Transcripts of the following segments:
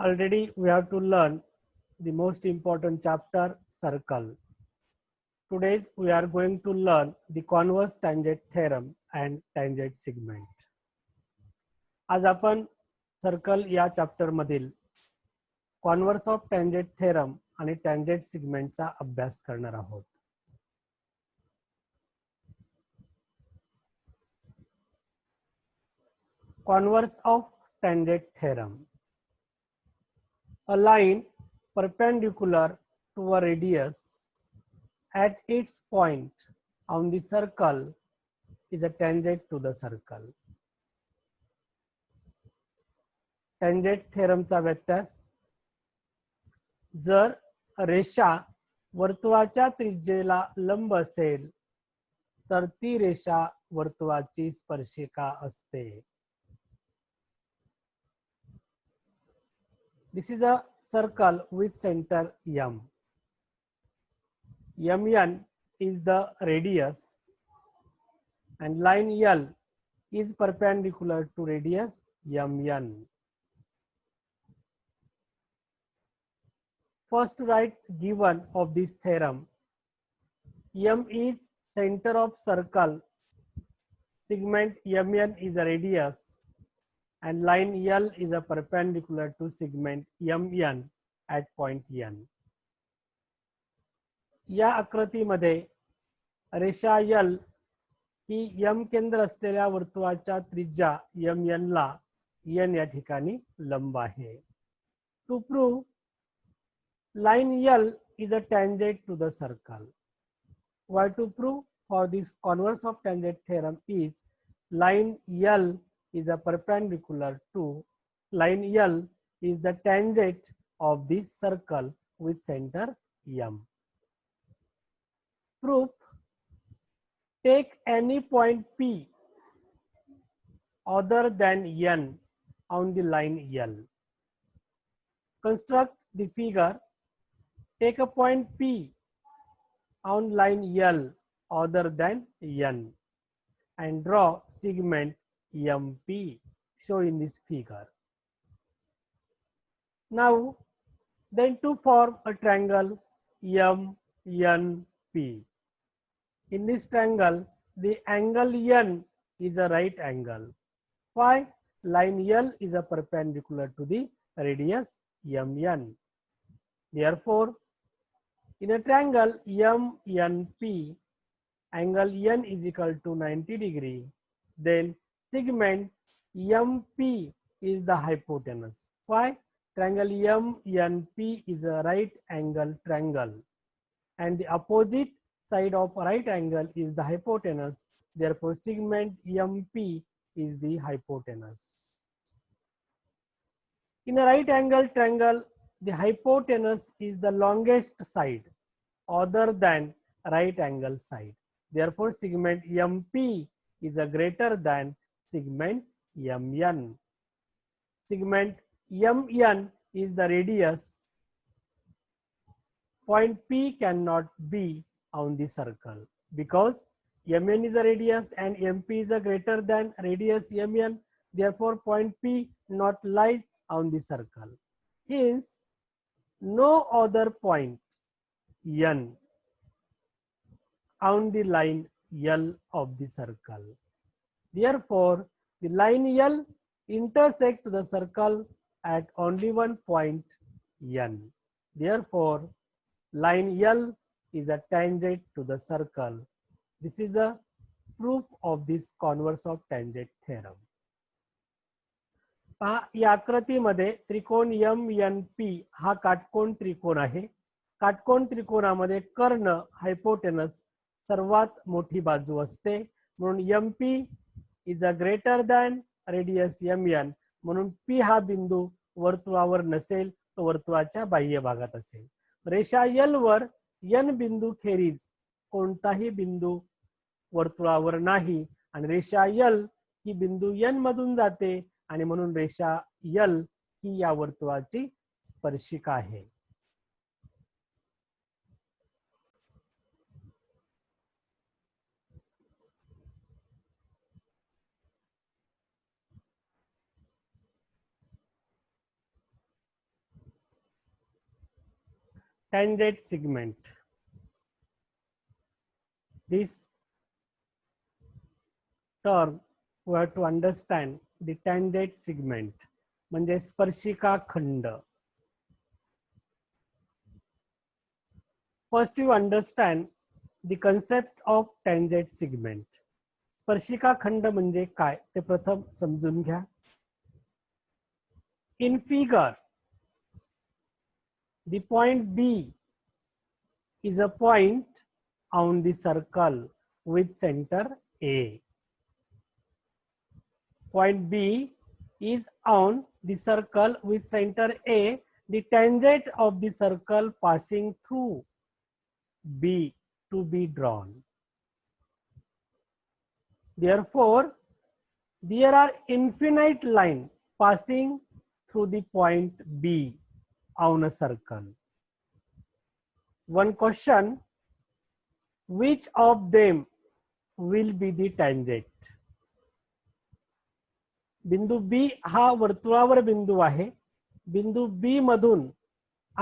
Already we have to learn the most important chapter, circle. Today we are going to learn the converse tangent theorem and tangent segment. आज आपण circle या chapter मधील converse of tangent theorem आणि tangent सिगमेंटचा अभ्यास करणार आहोत. Converse of tangent theorem. A line perpendicular to a radius at its point on the circle is a tangent to the circle. Tangent theoremचा व्यत्यास. जर रेषा वर्तुळाच्या त्रिज्येला लंब असेल तर ती रेषा वर्तुळाची स्पर्शिका असते. This is a circle with center M. Mn is the radius and line L is perpendicular to radius Mn. First write given of this theorem. M is center of circle, segment Mn is a radius and line L is a perpendicular to segment Mn at point N. या आकृतीमध्ये रेषा L ही M केंद्र असलेल्या वर्तुळाच्या त्रिज्या Mn ला N या ठिकाणी लंब आहे. To prove line L is a tangent to the circle. Why to prove? For this converse of tangent theorem is line L is a perpendicular to line L is the tangent of this circle with center M. Proof: take any point P other than N on the line L. Construct the figure. Take a point P on line L other than N and draw segment MP shown in this figure. Now then to form a triangle MNP. In this triangle the angle N is a right angle. Why? Line L is a perpendicular to the radius Mn. Therefore in a triangle MNP angle N is equal to 90 degree. Then segment MP is the hypotenuse. Why? Triangle MNP is a right angle triangle and the opposite side of right angle is the hypotenuse. Therefore segment MP is the hypotenuse. In a right angle triangle the hypotenuse is the longest side other than right angle side. Therefore segment MP is a greater than segment Mn. Segment Mn is the radius. Point P cannot be on the circle because Mn is a radius and MP is a greater than radius Mn. Therefore point P not lies on the circle. Hence no other point N on the line L of the circle. Therefore the line L intersects the circle at only one point N. Therefore line L is a tangent to the circle. This is a proof of this converse of tangent theorem. पहा या आकृतीमध्ये त्रिकोण MNP हा काटकोन त्रिकोण आहे. काटकोन त्रिकोणामध्ये कर्ण hypotenuse सर्वात मोठी बाजू असते म्हणून MP is a greater than radius Mn. म्हणून P हा बिंदू वर्तुळावर नसेल, तो वर्तुळाच्या बाह्य भागात असेल. रेषा L वर N बिंदू खेरीज कोणताही बिंदू वर्तुळावर नाही आणि रेषा L ही बिंदू N मधून जाते आणि म्हणून रेषा L ही या वर्तुळाची स्पर्शिका आहे. tangent segment. This term we have to understand the tangent segment म्हणजे स्पर्शिका खंड. First you understand the concept of tangent segment. स्पर्शिका खंड म्हणजे काय ते प्रथम समजून घ्या. In figure, the point B is a point on the circle with center A. Point B is on the circle with center A. The tangent of the circle passing through B to be drawn. Therefore, there are infinite lines passing through the point B on a circle. One question, which of them will be the tangent? बिंदू B हा वर्तुळावर बिंदू आहे. बिंदू B मधून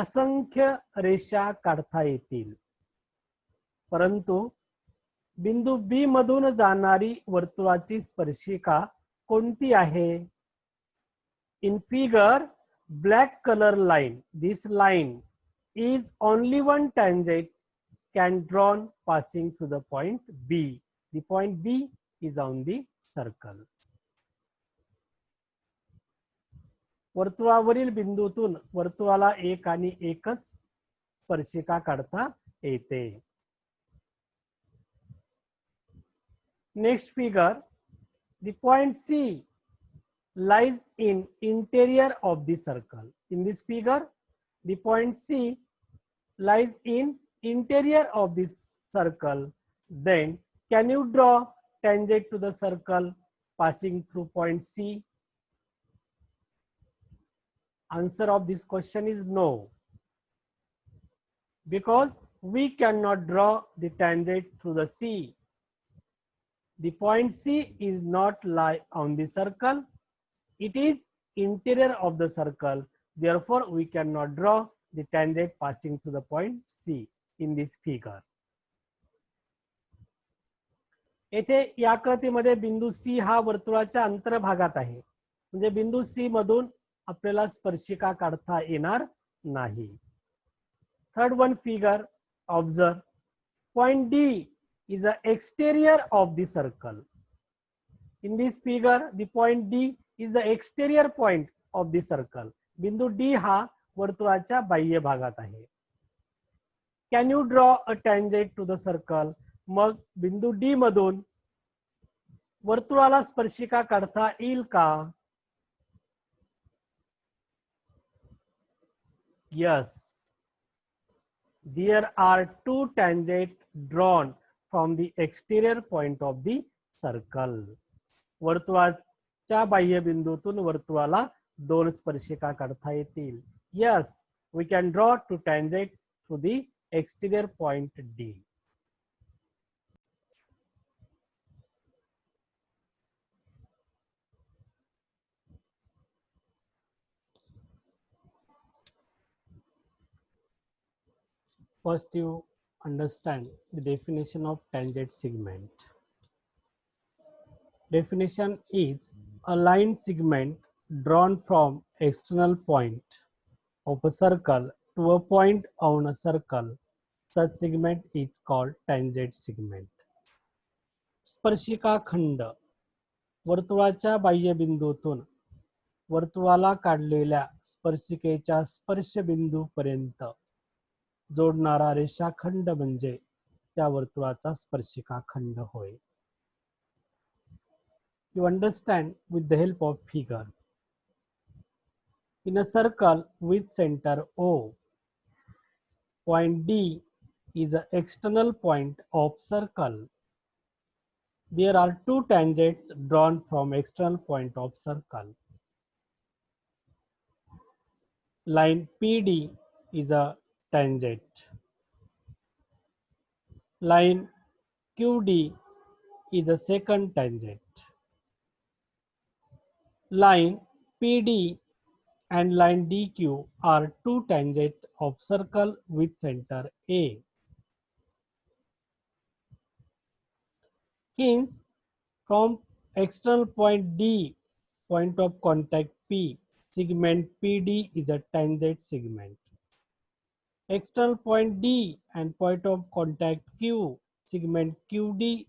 असंख्य रेषा काढता येतील, परंतु बिंदू बी मधून जाणारी वर्तुळाची स्पर्शिका कोणती आहे? In figure, black color line, this line is only one tangent can drawn passing through the point B. The point B is on the circle. वर्तुळावरील बिंदूतून वर्तुळाला एक आणि एकच स्पर्शिका काढता येते. Next figure, the point C lies in interior of the circle. In this figure, the point C lies in interior of this circle. Then, can you draw tangent to the circle passing through point C? Answer of this question is no, because we cannot draw the tangent through the C. The point C is not lie on the circle. It is interior of the circle. Therefore, we cannot draw the tangent passing to the point C in this figure. येथे या आकृतीमध्ये बिंदू C हा वर्तुळाच्या अंतर्भागात आहे, म्हणजे बिंदू C मधून आपल्याला स्पर्शिका काढता येणार नाही. Third one figure, observe. Point D is the exterior of the circle. In this figure, the point D is the exterior point of the circle. बिंदू D हा वर्तुळाच्या बाह्य भागात आहे. Can you draw a tangent to the circle? मग बिंदू D मधून वर्तुळाला स्पर्शिका काढता येईल का? Yes. There are two tangents drawn from the exterior point of the circle. वर्तुळाच्या बाह्य बिंदूतून वर्तुळाला दोन स्पर्शिका काढता येतील. Yes, we can draw two tangents to the exterior point D. First, you understand the definition of tangent segment. Definition is a line segment drawn from external point of a circle to a point on a circle. Such segment is called tangent segment. स्पर्शिका खंड वर्तुळाच्या बाह्य बिंदूतून वर्तुळाला काढलेल्या स्पर्शिकेच्या स्पर्श बिंदू पर्यंत जोडणारा रेषाखंड म्हणजे त्या वर्तुळाचा स्पर्शिका खंड होय. You understand with the help of figure. In a circle with center O, point D is an external point of circle. There are two tangents drawn from external point of circle. Line PD is a tangent. Line QD is the second tangent. Line PD and line DQ are two tangents of circle with center A. Hence, from external point D, point of contact P, segment PD is a tangent segment. External point D and point of contact Q, segment QD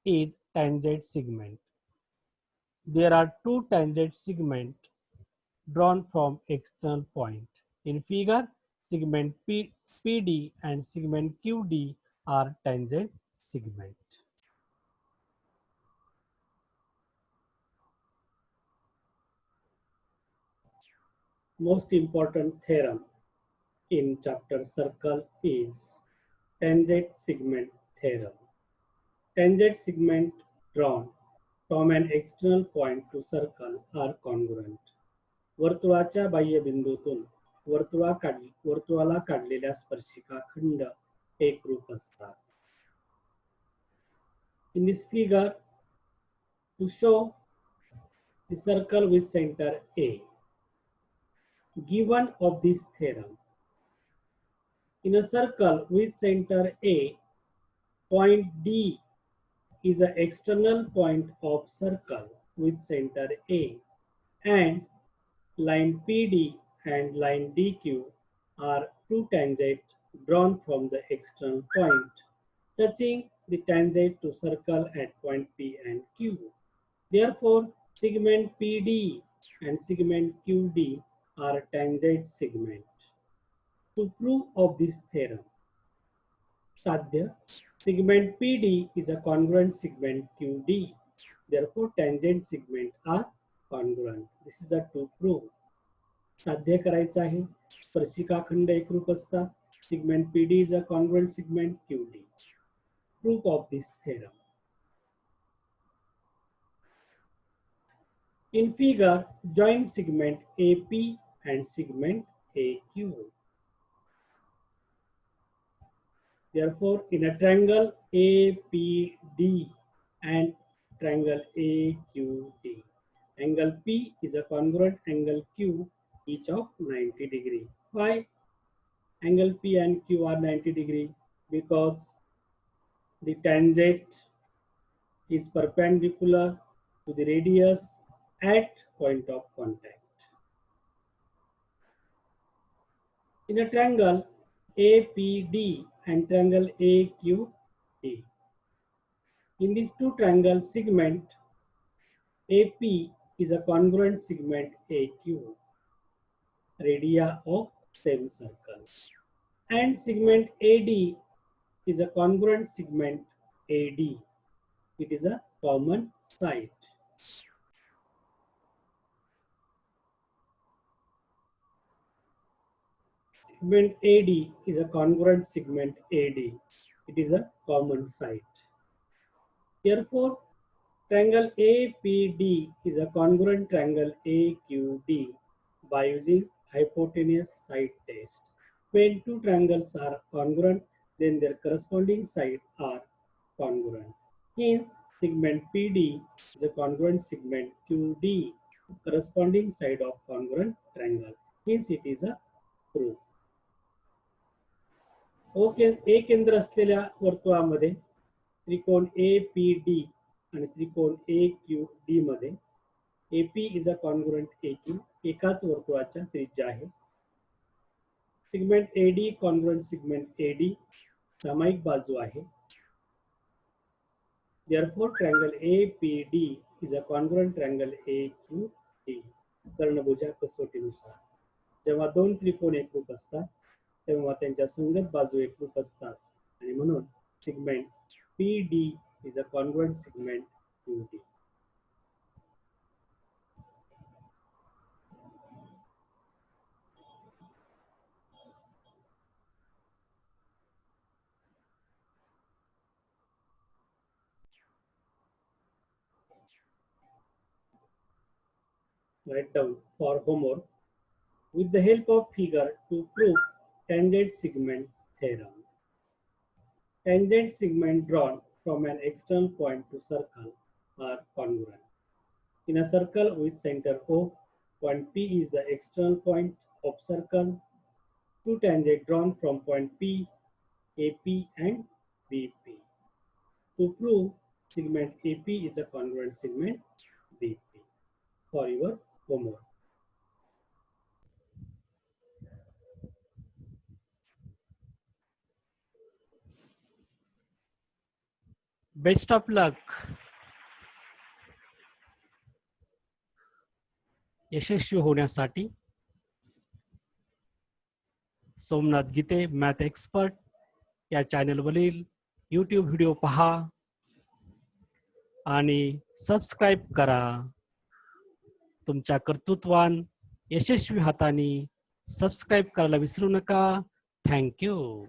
is tangent segment. There are two tangent segments drawn from external point. In figure, segment PD and segment QD are tangent segment. Most important theorem in chapter circle is tangent segment theorem. Tangent segment drawn from an external point to circle are congruent. वर्तुळाच्या बाह्यबिंदूतून वर्तुळाला काढलेल्या स्पर्शिका खंड एकरूप असतात. In this figure, to show the circle with center A, given of this theorem, in a circle with center A, point D is an external point of circle with center A, and line PD and line DQ are two tangents drawn from the external point, touching the tangent to circle at point P and Q. Therefore, segment PD and segment QD are tangent segment. To prove of this theorem, Sadhya, segment PD is a congruent segment QD. Therefore, tangent segment are congruent. This is a to prove. साध्य करायचं आहे. स्पर्शिकाखंड एकरूप असतात. Segment PD is a congruent segment QD. Proof of this theorem. In figure, join segment AP and segment AQ. Therefore, in a triangle APD and triangle AQD, angle P is a congruent angle Q, each of 90 degree. Why angle P and Q are 90 degree? Because the tangent is perpendicular to the radius at point of contact. In a triangle APD and triangle AQD, in these two triangles, segment AP is a congruent segment AQ, radii of same circle, and segment AD is a congruent segment AD. It is a common side. Segment AD is a congruent segment AD. It is a common side. Therefore, triangle APD is a congruent triangle AQD by using hypotenuse side test. When two triangles are congruent, then their corresponding sides are congruent. Hence, segment PD is a congruent segment QD, corresponding side of congruent triangle. Hence, it is a proof. ए केंद्र असलेल्या वर्तुळामध्ये त्रिकोण APD आणि त्रिकोण AQD मध्ये AP is a congruent AQ, एकाच वर्तुळाच्या त्रिज्या आहे. Segment AD congruent segment AD, सामायिक बाजू आहे. Therefore, triangle APD is a congruent triangle AQD. कर्णभुजा कसोटीनुसार जेव्हा दोन त्रिकोण एकरूप असतात तेव्हा त्यांच्या संगत बाजू एकरूप असतात आणि म्हणून segment PD is a congruent segment QD. Write down for homework with the help of figure to prove tangent segment theorem. Tangent segment drawn from an external point to circle are congruent. In a circle with center O, Point P is the external point of circle. Two tangents drawn from point P, AP and BP. To prove segment AP is a congruent segment BP. For your homework. Best of luck. यशस्वी होण्यासाठी सोमनाथ गीते math expert या चॅनलवरील YouTube video पहा आणि subscribe करा. तुमच्या कर्तृत्वान यशस्वी हाताने subscribe करायला विसरू नका. Thank you.